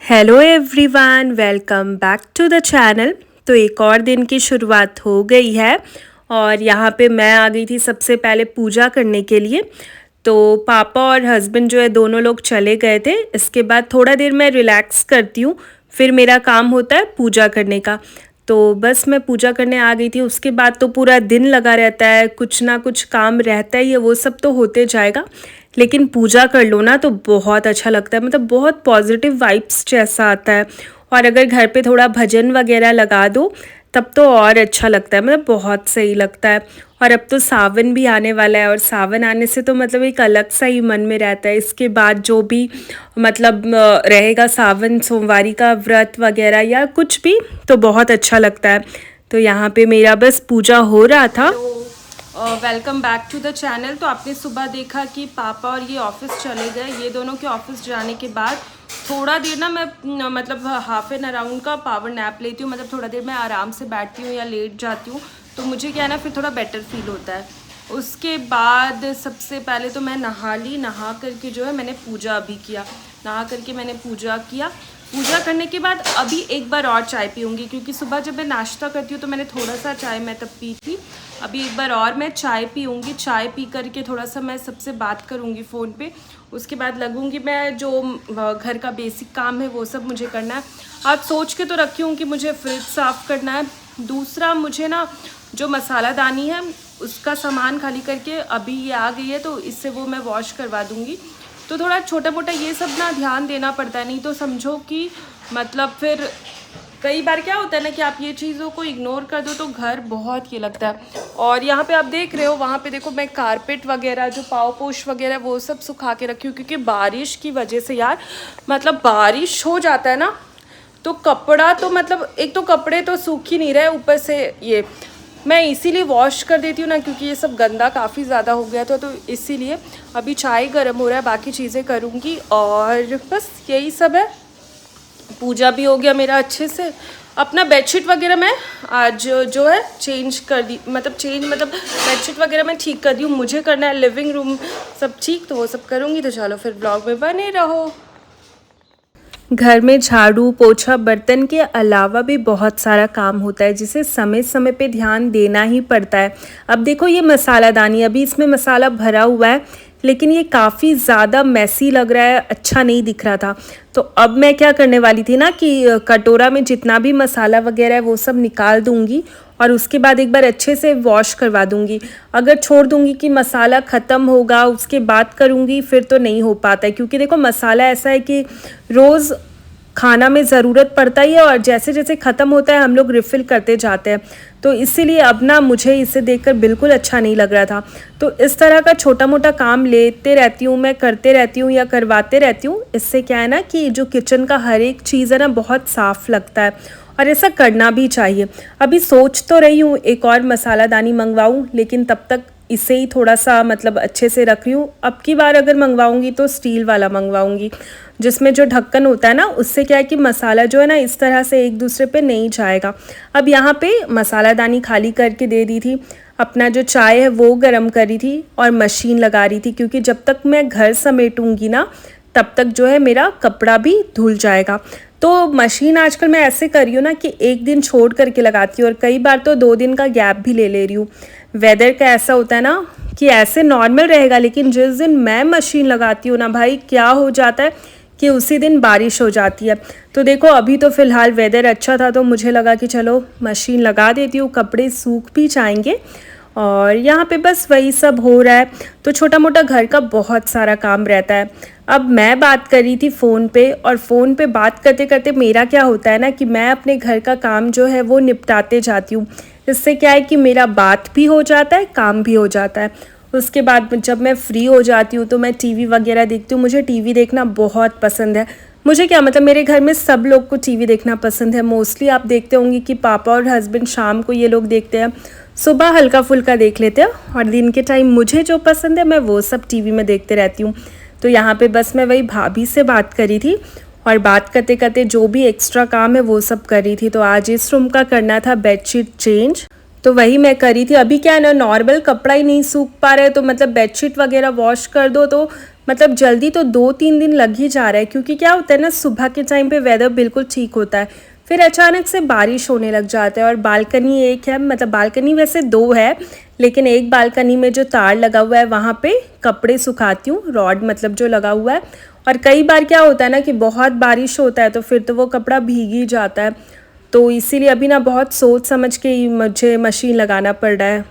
Hello everyone, welcome back to the channel. तो एक और दिन की शुरुआत हो गई है और यहाँ पे मैं आ गई थी सबसे पहले पूजा करने के लिए। तो पापा और हस्बैंड जो है दोनों लोग चले गए थे। इसके बाद थोड़ा देर मैं रिलैक्स करती हूँ, फिर मेरा काम होता है पूजा करने का। तो बस मैं पूजा करने आ गई थी। उसके बाद तो पूरा दिन लगा रहता है, कुछ ना कुछ काम रहता ही है, वो सब तो होते जाएगा। लेकिन पूजा कर लो ना तो बहुत अच्छा लगता है, मतलब बहुत पॉजिटिव वाइब्स जैसा आता है। और अगर घर पे थोड़ा भजन वगैरह लगा दो तब तो और अच्छा लगता है, मतलब बहुत सही लगता है। और अब तो सावन भी आने वाला है और सावन आने से तो मतलब एक अलग सा ही मन में रहता है। इसके बाद जो भी मतलब रहेगा सावन सोमवारी का व्रत वगैरह या कुछ भी, तो बहुत अच्छा लगता है। तो यहाँ पे मेरा बस पूजा हो रहा था। Welcome back to the channel. तो आपने सुबह देखा कि पापा और ये ऑफिस चले गए। ये दोनों के ऑफिस जाने के बाद थोड़ा देर ना मैं मतलब हाफ एन अराउंड का पावर नैप लेती हूँ, मतलब थोड़ा देर मैं आराम से बैठती हूँ या लेट जाती हूँ, तो मुझे क्या है ना फिर थोड़ा बेटर फील होता है। उसके बाद सबसे पहले तो मैं नहा ली। नहा करके जो है मैंने पूजा भी किया। नहा करके मैंने पूजा किया। पूजा करने के बाद अभी एक बार और चाय पीऊँगी, क्योंकि सुबह जब मैं नाश्ता करती हूँ तो मैंने थोड़ा सा चाय मैं तब पी थी। अभी एक बार और मैं चाय पीऊँगी। चाय पी करके थोड़ा सा मैं सबसे बात करूँगी फ़ोन पे। उसके बाद लगूँगी मैं जो घर का बेसिक काम है वो सब मुझे करना है। आज सोच के तो रखी हूँ कि मुझे फ्रिज साफ़ करना है। दूसरा मुझे ना जो मसालादानी है उसका सामान खाली करके अभी ये आ गई है, तो इससे वो मैं वॉश करवा दूँगी। तो थोड़ा छोटा मोटा ये सब ना ध्यान देना पड़ता है, नहीं तो समझो कि मतलब फिर कई बार क्या होता है ना कि आप ये चीज़ों को इग्नोर कर दो तो घर बहुत ये लगता है। और यहाँ पे आप देख रहे हो, वहाँ पे देखो मैं कारपेट वगैरह जो पाव पोश वगैरह वो सब सुखा के रखी हूँ, क्योंकि बारिश की वजह से यार मतलब बारिश हो जाता है ना तो कपड़ा तो मतलब एक तो कपड़े तो सूख ही नहीं रहे, ऊपर से ये मैं इसीलिए वॉश कर देती हूँ ना, क्योंकि ये सब गंदा काफ़ी ज़्यादा हो गया था। तो इसीलिए अभी चाय गर्म हो रहा है, बाकी चीज़ें करूँगी और बस यही सब है। पूजा भी हो गया मेरा अच्छे से। अपना बेडशीट वगैरह मैं आज जो है चेंज कर दी, मतलब बेडशीट वगैरह मैं ठीक कर दी हूँ। मुझे करना है लिविंग रूम सब ठीक, तो वो सब करूँगी। तो चलो फिर ब्लॉग में बने रहो। घर में झाड़ू पोछा बर्तन के अलावा भी बहुत सारा काम होता है, जिसे समय समय पे ध्यान देना ही पड़ता है। अब देखो ये मसालादानी, अभी इसमें मसाला भरा हुआ है लेकिन ये काफ़ी ज़्यादा मैसी लग रहा है, अच्छा नहीं दिख रहा था। तो अब मैं क्या करने वाली थी ना कि कटोरा में जितना भी मसाला वगैरह है वो सब निकाल दूंगी और उसके बाद एक बार अच्छे से वॉश करवा दूंगी। अगर छोड़ दूंगी कि मसाला ख़त्म होगा उसके बाद करूंगी फिर तो नहीं हो पाता है, क्योंकि देखो मसाला ऐसा है कि रोज़ खाना में ज़रूरत पड़ता ही है और जैसे जैसे ख़त्म होता है हम लोग रिफ़िल करते जाते हैं। तो इसीलिए अब ना मुझे इसे देखकर बिल्कुल अच्छा नहीं लग रहा था। तो इस तरह का छोटा मोटा काम लेते रहती हूँ मैं, करते रहती हूँ या करवाते रहती हूँ। इससे क्या है ना कि जो किचन का हर एक चीज़ है ना बहुत साफ़ लगता है और ऐसा करना भी चाहिए। अभी सोच तो रही हूँ एक और मसालादानी मंगवाऊँ, लेकिन तब तक इसे ही थोड़ा सा मतलब अच्छे से रख रही हूँ। अब की बार अगर मंगवाऊँगी तो स्टील वाला मंगवाऊँगी, जिसमें जो ढक्कन होता है ना उससे क्या है कि मसाला जो है ना इस तरह से एक दूसरे पे नहीं जाएगा। अब यहाँ पे मसालादानी खाली करके दे दी थी। अपना जो चाय है वो गर्म करी थी और मशीन लगा रही थी, क्योंकि जब तक मैं घर समेटूंगी ना तब तक जो है मेरा कपड़ा भी धुल जाएगा। तो मशीन आजकल मैं ऐसे कर रही हूँ ना कि एक दिन छोड़ करके लगाती हूँ और कई बार तो 2 दिन का गैप भी ले रही हूँ। वेदर का ऐसा होता है ना कि ऐसे नॉर्मल रहेगा, लेकिन जिस दिन मैं मशीन लगाती हूँ ना भाई क्या हो जाता है कि उसी दिन बारिश हो जाती है। तो देखो अभी तो फ़िलहाल वेदर अच्छा था तो मुझे लगा कि चलो मशीन लगा देती हूँ, कपड़े सूख भी जाएंगे। और यहाँ पे बस वही सब हो रहा है। तो छोटा मोटा घर का बहुत सारा काम रहता है। अब मैं बात कर रही थी फ़ोन पे, और फ़ोन पे बात करते करते मेरा क्या होता है ना कि मैं अपने घर का काम जो है वो निपटाते जाती हूँ। इससे क्या है कि मेरा बात भी हो जाता है, काम भी हो जाता है। उसके बाद जब मैं फ्री हो जाती हूँ तो मैं टीवी वगैरह देखती हूँ। मुझे टीवी देखना बहुत पसंद है। मुझे क्या मतलब मेरे घर में सब लोग को टीवी देखना पसंद है। मोस्टली आप देखते होंगे कि पापा और हस्बैंड शाम को ये लोग देखते हैं, सुबह हल्का फुल्का देख लेते हैं और दिन के टाइम मुझे जो पसंद है मैं वो सब टीवी में देखते रहती हूँ। तो यहाँ पे बस मैं वही भाभी से बात करी थी और बात करते करते जो भी एक्स्ट्रा काम है वो सब कर रही थी। तो आज इस रूम का करना था बेडशीट चेंज, तो वही मैं करी थी। अभी क्या है ना नॉर्मल कपड़ा ही नहीं सूख पा रहे, तो मतलब बेडशीट वगैरह वॉश कर दो तो मतलब जल्दी तो 2-3 दिन लग ही जा रहा है, क्योंकि क्या होता है ना, सुबह के टाइम पे वेदर बिल्कुल ठीक होता है, फिर अचानक से बारिश होने लग जाता है। और बालकनी एक है, मतलब बालकनी वैसे 2 है, लेकिन एक बालकनी में जो तार लगा हुआ है वहाँ पे कपड़े सुखाती हूँ, रॉड मतलब जो लगा हुआ है। और कई बार क्या होता है ना कि बहुत बारिश होता है तो फिर तो वो कपड़ा भीग ही जाता है, तो इसीलिए अभी ना बहुत सोच समझ के ही मुझे मशीन लगाना पड़ रहा है।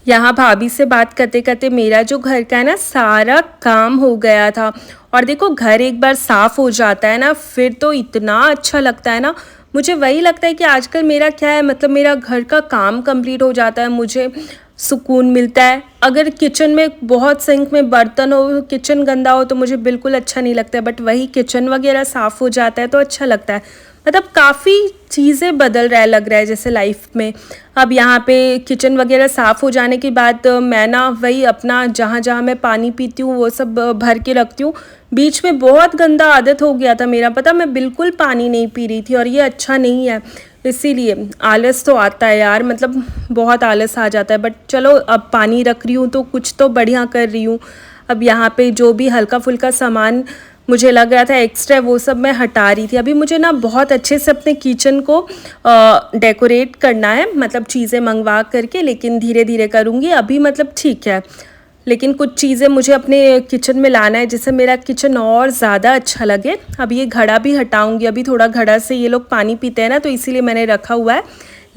यहाँ भाभी से बात करते करते मेरा जो घर का है ना सारा काम हो गया था। और देखो, घर एक बार साफ़ हो जाता है ना, फिर तो इतना अच्छा लगता है ना। मुझे वही लगता है कि आजकल मेरा क्या है, मतलब मेरा घर का काम कंप्लीट हो जाता है, मुझे सुकून मिलता है। अगर किचन में बहुत सिंक में बर्तन हो, किचन गंदा हो तो मुझे बिल्कुल अच्छा नहीं लगता है, बट वही किचन वगैरह साफ़ हो जाता है तो अच्छा लगता है। मतलब काफ़ी चीज़ें बदल रहा है, लग रहा है जैसे लाइफ में। अब यहाँ पे किचन वगैरह साफ़ हो जाने के बाद मैं ना वही अपना जहाँ जहाँ मैं पानी पीती हूँ वो सब भर के रखती हूँ। बीच में बहुत गंदा आदत हो गया था मेरा, पता, मैं बिल्कुल पानी नहीं पी रही थी और ये अच्छा नहीं है। इसीलिए आलस तो आता है यार, मतलब बहुत आलस आ जाता है, बट चलो अब पानी रख रही हूँ तो कुछ तो बढ़िया कर रही हूँ। अब यहाँ पे जो भी हल्का फुल्का सामान मुझे लग रहा था एक्स्ट्रा, वो सब मैं हटा रही थी। अभी मुझे ना बहुत अच्छे से अपने किचन को डेकोरेट करना है, मतलब चीज़ें मंगवा करके, लेकिन धीरे धीरे करूँगी। अभी मतलब ठीक है, लेकिन कुछ चीज़ें मुझे अपने किचन में लाना है जिससे मेरा किचन और ज़्यादा अच्छा लगे। अब ये घड़ा भी हटाऊँगी, अभी थोड़ा घड़ा से ये लोग पानी पीते हैं ना, तो इसीलिए मैंने रखा हुआ है,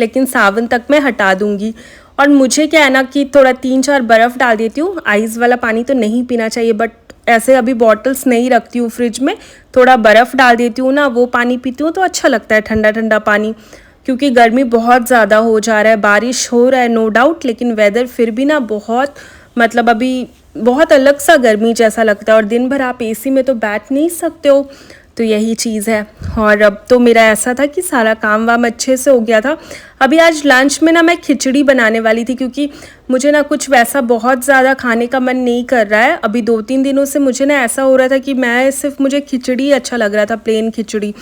लेकिन सावन तक मैं हटा दूँगी। और मुझे क्या है ना कि थोड़ा 3-4 बर्फ़ डाल देती हूँ। आइस वाला पानी तो नहीं पीना चाहिए, बट ऐसे अभी बॉटल्स नहीं रखती हूँ फ्रिज में, थोड़ा बर्फ़ डाल देती हूँ ना, वो पानी पीती हूँ तो अच्छा लगता है, ठंडा ठंडा पानी। क्योंकि गर्मी बहुत ज़्यादा हो जा रहा है, बारिश हो रहा है नो डाउट, लेकिन वेदर फिर भी ना बहुत, मतलब अभी बहुत अलग सा गर्मी जैसा लगता है, और दिन भर आप एसी में तो बैठ नहीं सकते हो, तो यही चीज़ है। और अब तो मेरा ऐसा था कि सारा काम वाम अच्छे से हो गया था। अभी आज लंच में ना मैं खिचड़ी बनाने वाली थी, क्योंकि मुझे ना कुछ वैसा बहुत ज़्यादा खाने का मन नहीं कर रहा है। अभी 2-3 दिनों से मुझे ना ऐसा हो रहा था कि मैं सिर्फ, मुझे खिचड़ी अच्छा लग रहा था, प्लेन खिचड़ी।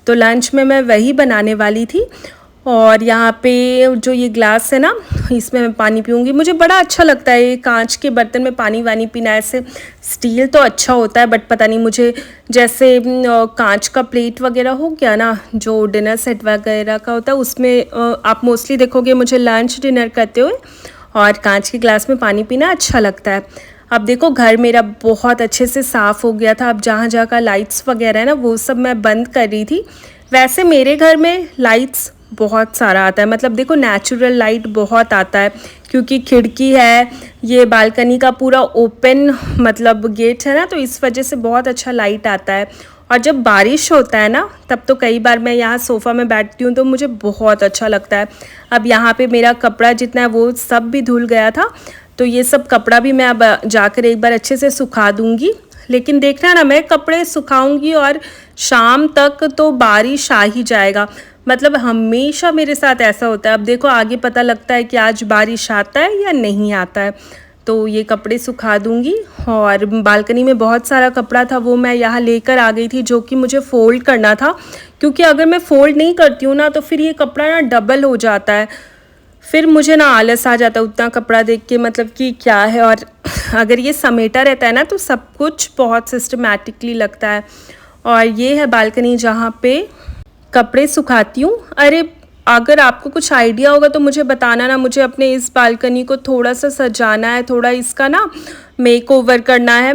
तो लंच में मैं वही बनाने वाली थी। और यहाँ पे जो ये ग्लास है ना, इसमें मैं पानी पीऊँगी। मुझे बड़ा अच्छा लगता है ये कांच के बर्तन में पानी वानी पीना। ऐसे स्टील तो अच्छा होता है, बट पता नहीं मुझे, जैसे कांच का प्लेट वगैरह हो गया ना, जो डिनर सेट वगैरह का होता है, उसमें आप मोस्टली देखोगे मुझे लंच डिनर करते हुए और कांच के ग्लास में पानी पीना अच्छा लगता है। अब देखो घर मेरा बहुत अच्छे से साफ़ हो गया था। अब जहाँ जहाँ का लाइट्स वगैरह है ना वो सब मैं बंद कर रही थी। वैसे मेरे घर में लाइट्स बहुत सारा आता है, मतलब देखो नेचुरल लाइट बहुत आता है क्योंकि खिड़की है, ये बालकनी का पूरा ओपन मतलब गेट है ना, तो इस वजह से बहुत अच्छा लाइट आता है। और जब बारिश होता है ना तब तो कई बार मैं यहाँ सोफ़ा में बैठती हूँ तो मुझे बहुत अच्छा लगता है। अब यहाँ पे मेरा कपड़ा जितना है वो सब भी धुल गया था, तो ये सब कपड़ा भी मैं अब जाकर एक बार अच्छे से सुखा दूँगी। लेकिन देखना ना, मैं कपड़े सुखाऊंगी और शाम तक तो बारिश आ ही जाएगा, मतलब हमेशा मेरे साथ ऐसा होता है। अब देखो आगे पता लगता है कि आज बारिश आता है या नहीं आता है। तो ये कपड़े सुखा दूंगी। और बालकनी में बहुत सारा कपड़ा था वो मैं यहाँ लेकर आ गई थी, जो कि मुझे फ़ोल्ड करना था, क्योंकि अगर मैं फ़ोल्ड नहीं करती हूँ ना तो फिर ये कपड़ा ना डबल हो जाता है, फिर मुझे ना आलस आ जाता है उतना कपड़ा देख के, मतलब कि क्या है। और अगर ये समेटा रहता है ना तो सब कुछ बहुत सिस्टमैटिकली लगता है। और ये है बालकनी जहाँ पे कपड़े सुखाती हूँ। अरे अगर आपको कुछ आइडिया होगा तो मुझे बताना ना, मुझे अपने इस बालकनी को थोड़ा सा सजाना है, थोड़ा इसका ना मेक ओवर करना है।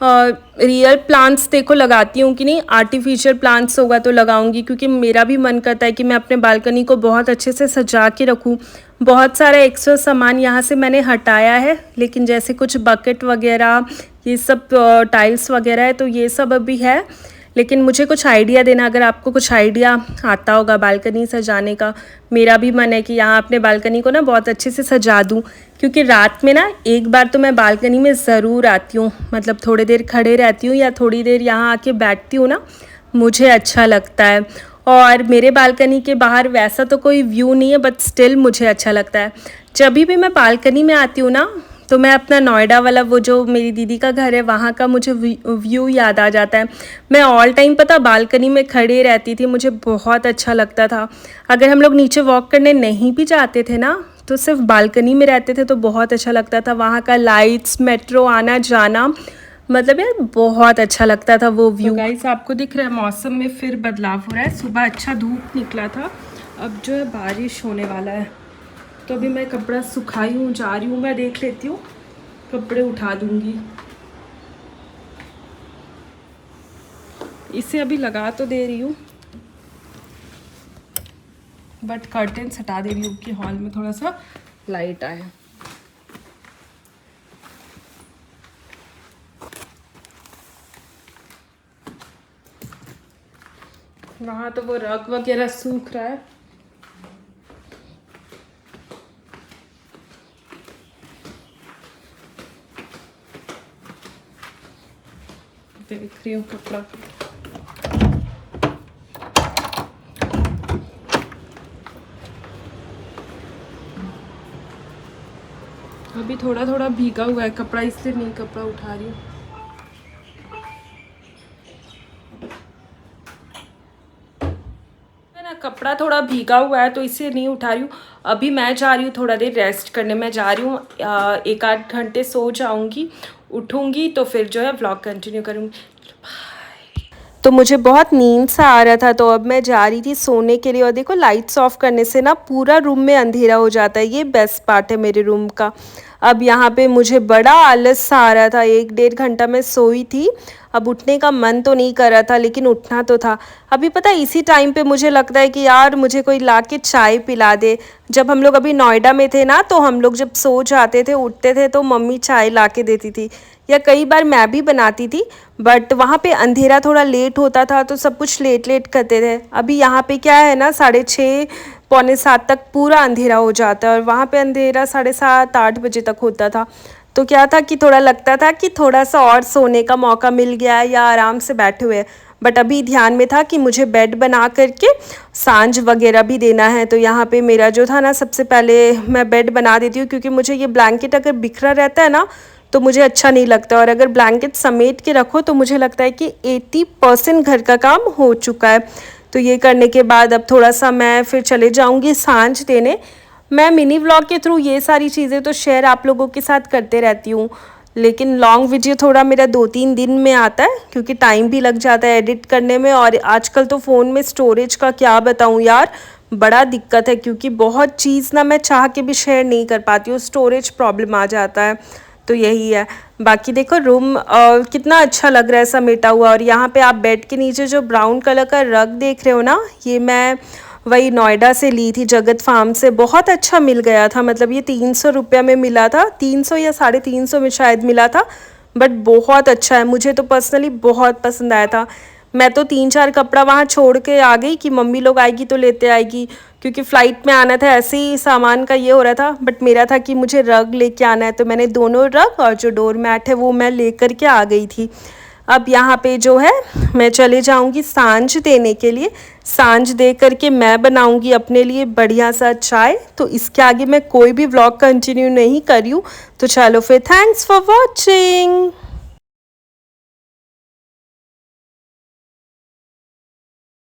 रियल प्लांट्स देखो लगाती हूँ कि नहीं, आर्टिफिशियल प्लांट्स होगा तो लगाऊंगी, क्योंकि मेरा भी मन करता है कि मैं अपने बालकनी को बहुत अच्छे से सजा के रखूँ। बहुत सारा एक्स्ट्रा सामान यहाँ से मैंने हटाया है, लेकिन जैसे कुछ बकेट वगैरह ये सब टाइल्स वगैरह है तो ये सब अभी है। लेकिन मुझे कुछ आइडिया देना अगर आपको कुछ आइडिया आता होगा बालकनी सजाने का। मेरा भी मन है कि यहाँ अपने बालकनी को ना बहुत अच्छे से सजा दूँ, क्योंकि रात में ना एक बार तो मैं बालकनी में ज़रूर आती हूँ, मतलब थोड़ी देर खड़े रहती हूँ या थोड़ी देर यहाँ आके बैठती हूँ ना, मुझे अच्छा लगता है। और मेरे बालकनी के बाहर वैसा तो कोई व्यू नहीं है, बट स्टिल मुझे अच्छा लगता है। जब भी मैं बालकनी में आती हूँ ना तो मैं अपना नोएडा वाला वो जो मेरी दीदी का घर है वहाँ का मुझे व्यू याद आ जाता है। मैं ऑल टाइम पता बालकनी में खड़े रहती थी, मुझे बहुत अच्छा लगता था। अगर हम लोग नीचे वॉक करने नहीं भी जाते थे ना तो सिर्फ बालकनी में रहते थे तो बहुत अच्छा लगता था। वहाँ का लाइट्स, मेट्रो आना जाना, मतलब यार बहुत अच्छा लगता था वो व्यू। तो गाइस आपको दिख रहा है मौसम में फिर बदलाव हो रहा है। सुबह अच्छा धूप निकला था, अब जो है बारिश होने वाला है। तो अभी मैं कपड़ा सुखाई हूँ, जा रही हूँ, मैं देख लेती हूँ, कपड़े उठा दूँगी। इसे अभी लगा तो दे रही हूँ बट कर्टेन्स हटा दे रही हूँ कि हॉल में थोड़ा सा लाइट आए। वहाँ तो वो रग वगैरह सूख रहा है। देख रही हूँ कपड़ा। अभी थोड़ा थोड़ा भीगा हुआ है कपड़ा, इसलिए नहीं कपड़ा उठा रही हूँ। ना कपड़ा थोड़ा भीगा हुआ है तो इसे नहीं उठा रही हूँ। अभी मैं जा रही हूँ थोड़ा देर रेस्ट करने, मैं जा रही हूँ 1-8 घंटे सो जाऊँगी, उठूँगी तो फिर जो है व्लॉग कंटिन्यू करूँगी। तो मुझे बहुत नींद सा आ रहा था तो अब मैं जा रही थी सोने के लिए। और देखो लाइट्स ऑफ करने से ना पूरा रूम में अंधेरा हो जाता है, ये बेस्ट पार्ट है मेरे रूम का। अब यहाँ पे मुझे बड़ा आलस सा आ रहा था, 1-1.5 घंटा मैं सोई थी। अब उठने का मन तो नहीं कर रहा था लेकिन उठना तो था। अभी पता है इसी टाइम पे मुझे लगता है कि यार मुझे कोई ला के चाय पिला दे। जब हम लोग अभी नोएडा में थे ना तो हम लोग जब सो जाते थे उठते थे तो मम्मी चाय ला के देती थी, या कई बार मैं भी बनाती थी। बट वहाँ पे अंधेरा थोड़ा लेट होता था तो सब कुछ लेट लेट करते थे। अभी यहाँ पे क्या है ना 6:30 पौने 7 तक पूरा अंधेरा हो जाता है, और वहाँ पे अंधेरा 7:30-8 बजे तक होता था। तो क्या था कि थोड़ा लगता था कि थोड़ा सा और सोने का मौका मिल गया या आराम से बैठे हुए। बट अभी ध्यान में था कि मुझे बेड बना करके सांझ वगैरह भी देना है। तो यहाँ पे मेरा जो था ना, सबसे पहले मैं बेड बना देती हूँ, क्योंकि मुझे ये ब्लैंकेट अगर बिखरा रहता है ना तो मुझे अच्छा नहीं लगता। और अगर ब्लैंकेट समेट के रखो तो मुझे लगता है कि 80% घर का काम हो चुका है। तो ये करने के बाद अब थोड़ा सा मैं फिर चले जाऊँगी सांझ देने। मैं मिनी व्लॉग के थ्रू ये सारी चीज़ें तो शेयर आप लोगों के साथ करते रहती हूँ, लेकिन लॉन्ग वीडियो थोड़ा मेरा 2-3 दिन में आता है, क्योंकि टाइम भी लग जाता है एडिट करने में। और आजकल तो फ़ोन में स्टोरेज का क्या बताऊँ यार, बड़ा दिक्कत है, क्योंकि बहुत चीज़ ना मैं चाह के भी शेयर नहीं कर पाती हूँ, स्टोरेज प्रॉब्लम आ जाता है। तो यही है। बाकी देखो रूम कितना अच्छा लग रहा है समेटा हुआ। और यहाँ पे आप बेड के नीचे जो ब्राउन कलर का रग देख रहे हो ना, ये मैं वही नोएडा से ली थी, जगत फार्म से। बहुत अच्छा मिल गया था, मतलब ये 300 रुपये में मिला था, 300 या 350 में शायद मिला था। बट बहुत अच्छा है, मुझे तो पर्सनली बहुत पसंद आया था। मैं तो 3-4 कपड़ा वहाँ छोड़ के आ गई कि मम्मी लोग आएगी तो लेते आएगी, क्योंकि फ़्लाइट में आना था, ऐसे ही सामान का ये हो रहा था। बट मेरा था कि मुझे रग लेके आना है, तो मैंने दोनों रग और जो डोर मैट है वो मैं ले कर के आ गई थी। अब यहाँ पे जो है मैं चले जाऊँगी सांझ देने के लिए। सांझ दे करके मैं बनाऊँगी अपने लिए बढ़िया सा चाय। तो इसके आगे मैं कोई भी व्लॉग कंटिन्यू नहीं कर रही हूँ। तो चलो फिर, थैंक्स फॉर वॉचिंग।